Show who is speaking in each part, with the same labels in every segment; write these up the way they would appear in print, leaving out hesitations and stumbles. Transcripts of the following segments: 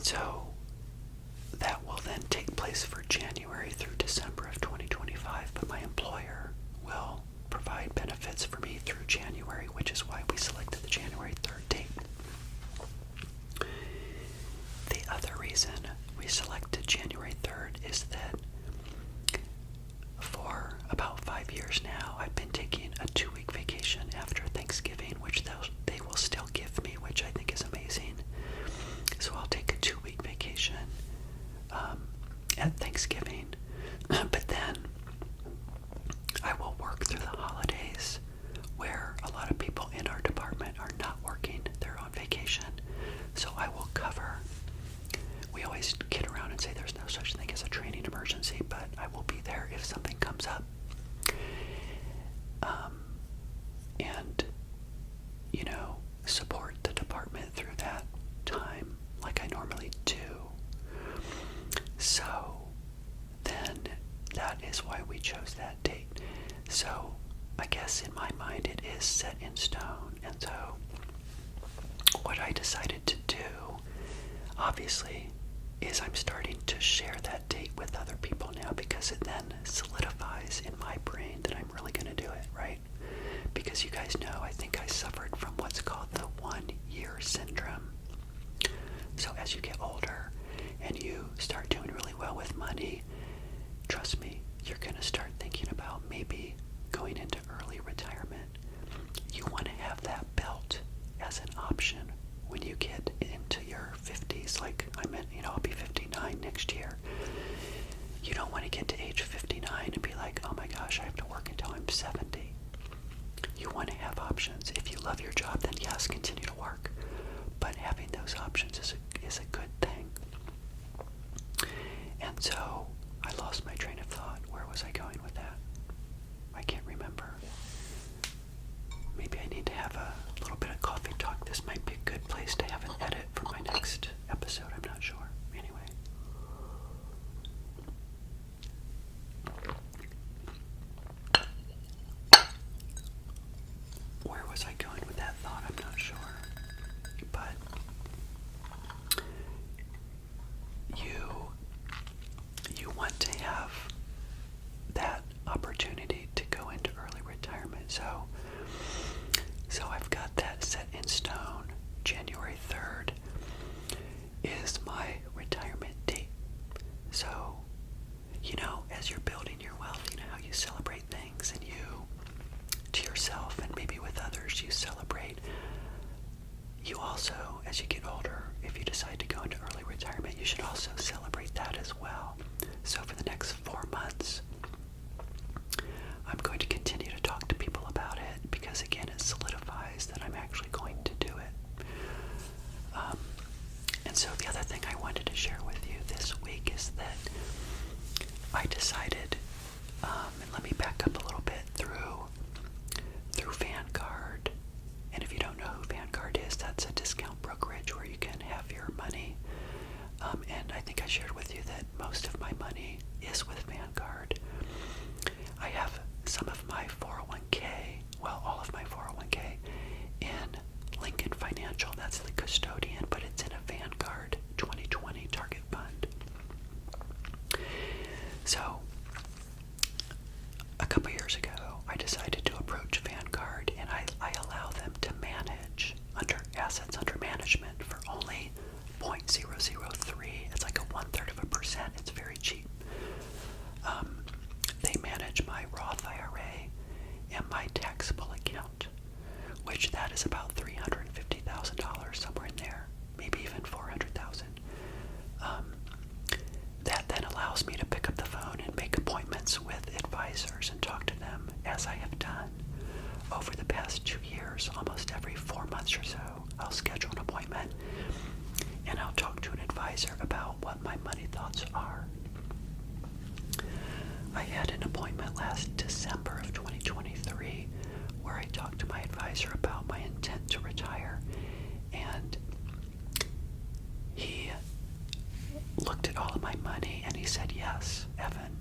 Speaker 1: And so that will then take place for January through December of 2025, but my employer will provide benefits for me through January, which is why we selected the January 3rd date. The other reason we selected January 3rd is that for about 5 years now, I've been taking a 2-week vacation after Thanksgiving, which they will still give me, which I think is amazing. So I'll take a 2-week vacation at Thanksgiving, but then I will work through the holidays where a lot of people in our department are not working, they're on vacation. So I will cover. We always kid around and say there's no such thing as a training emergency, but I will be there if something comes up. And, support the department through that time like I normally do. So then that is why we chose that date. So I guess in my mind it is set in stone. And so what I decided to do, obviously, is I'm starting to share that date with other people now, because it then solidifies in my brain that I'm really going to do it, right? Because you guys know, I think I suffered from what's called the 1-year syndrome. So as you get older and you start doing really well with money, trust me, you're going to start thinking about maybe going into early retirement. You want to have that belt as an option when you get into your 50s. Like I'll be 59 next year. You don't want to get to age 59 and be like, oh my gosh, I have to work until I'm 70. You want to have options. If you love your job, then yes, continue to work. But having those options is a good thing. And so I lost my train of thought. Where was I going with that? I can't remember. Maybe I need to have a little bit of coffee talk. This might be a good place to have an edit for my next episode. I'm not sure. Anyway. Where was I going with that thought? I'm not sure. But you want to have that opportunity to go into early retirement. So I've got that set in stone. January 3rd is my retirement date. So, as you're building your wealth, how you celebrate things, and you, to yourself and maybe with others, you celebrate. You also, as you get older, if you decide to go into early retirement, you should also celebrate that as well. So for the next 4 months, I'm going to continue to talk to people about it, because again, it solidifies that I'm actually going to do it. And so the other thing I wanted to share with you this week is that I decided, and let me back up a little bit, through Vanguard. And if you don't know who Vanguard is, that's a discount brokerage where you can have your money. And I think I shared with you that most of my money is with Vanguard. I have some of my 401k, all of my 401k in Lincoln Financial. That's the custodian, but it's in a Vanguard 2020 target fund. So a couple years ago, I decided to approach Vanguard, and I allow them to manage assets under management for only 0.003. It's like a 1/3%. It's very cheap. They manage my Roth IRA and my taxable account, which that is about $350,000, somewhere in there, maybe even $400,000. That then allows me to pick up the phone and make appointments with advisors and talk to them, as I have done over the past 2 years. Almost every 4 months or so, I'll schedule an appointment and I'll talk to an advisor about what my money thoughts are. I had an appointment last December of 2023 where I talked to my advisor about my intent to retire, and he looked at all of my money and he said, yes, Evan,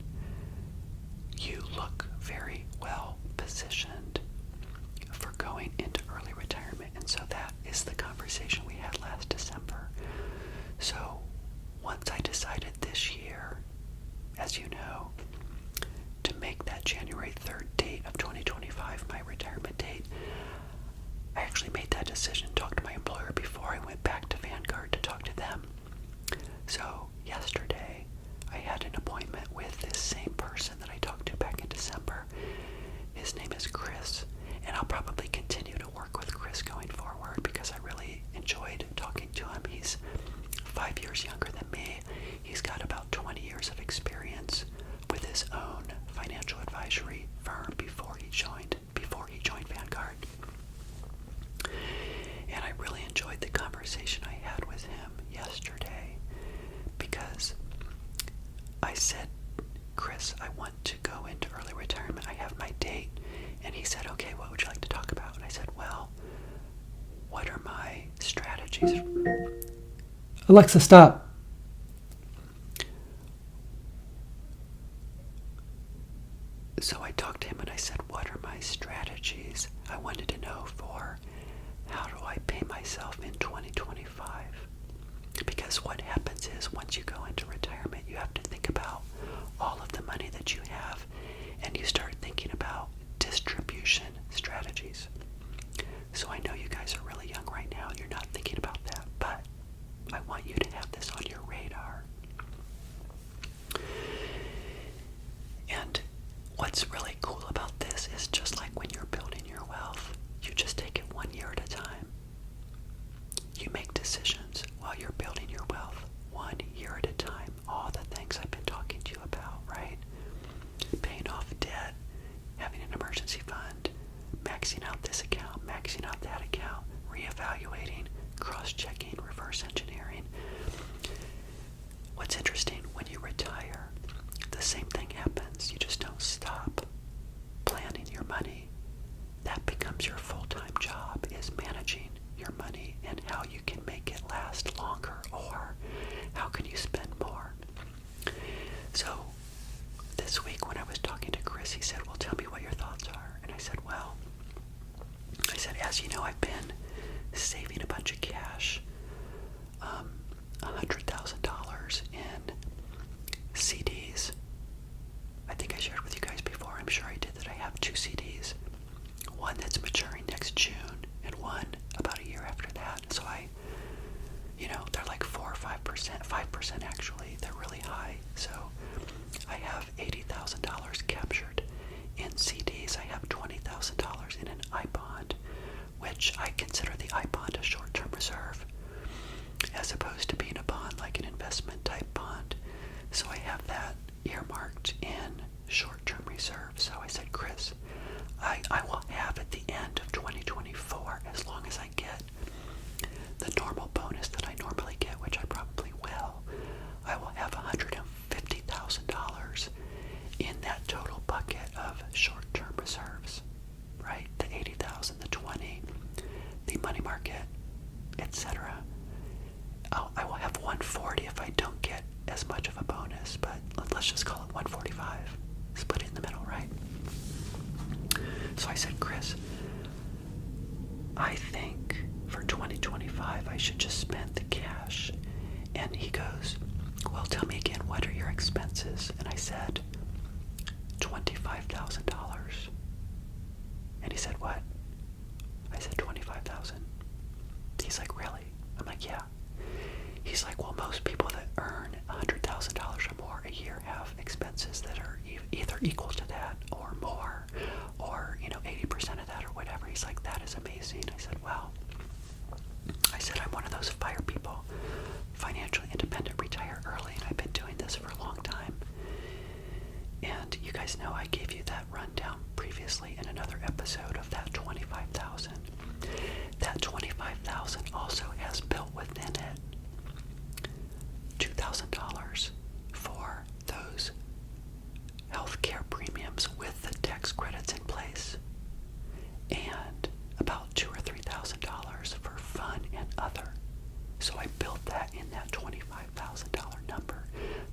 Speaker 1: you look very well positioned for going into early retirement. And so that is the conversation we had last December. So 5 years younger than me. He's got about 20 years of experience with his own financial advisory firm before he joined Vanguard. And I really enjoyed the conversation I had with him yesterday because I said, Chris, I want to go into early retirement. I have my date. And he said, okay, what would you like to talk about? And I said, well, what are my strategies?
Speaker 2: Alexa, stop.
Speaker 1: So I talked to him and I said, what are my strategies? I wanted to know for how do I pay myself in 2025? Because what happens is once you go into retirement, you have to think about all of the money that you have and you start thinking about distribution strategies. So I know you guys are really young right now. You're not thinking about that, but I want you to have this on your radar. And what's really cool about this is just like when you're building your wealth, you just take it 1 year at a time. You make decisions while you're building your wealth 1 year at a time. All the things I've been talking to you about, right? Paying off debt, having an emergency fund, maxing out this account, maxing out that account, reevaluating, cross-checking, reverse engineering. What's interesting, when you retire, the same thing happens. You just don't stop planning your money. That becomes your full-time job, is managing your money and how you can make it last longer or how can you spend more. So this week when I was talking to Chris, he said, well, tell me what your thoughts are. And I said, well, as you know, I've been saving a bunch of cash, $100,000 in CDs. I think I shared with you guys before, I'm sure I did, that I have 2 CDs. One that's maturing next June and one about a year after that. So they're like 4 or 5%, 5% actually. They're really high. So I have $80,000 captured in CDs. I have $20,000 in an iBond, which I consider the iBond a short-term reserve as opposed to being a bond like an investment type bond. So I have that earmarked in short-term reserve. So I said, Chris, I will have at the end of 2024, as long as I get the normal bonus that I normally get, which I probably will, I will have $150,000 in that total bucket of short-term reserves, right? The 80,000, the 20, the money market, etc. I will have 140 if I don't get as much of a bonus, but let's just call it 145. Split it in the middle, right? So I said, Chris, I think for 2025 I should just spend the cash. And he goes, well, tell me again, what are your expenses? And I said, $25,000. And he said, what? I said, $25,000. He's like, really? I'm like, yeah. He's like, well, most people that earn $100,000 or more a year have expenses that are either equal to that or more, or 80% of that or whatever. He's like, that is amazing. I said, well, I'm one of those FIRE people, financially independent, retire early, and I've been doing this for a long time. And you guys know I gave you that rundown previously in another episode of that $25,000. That $25,000 also has built within it $2,000 for those healthcare premiums with the tax credits in place, and about $2,000 or $3,000 for fun and other. So I built that in that $25,000.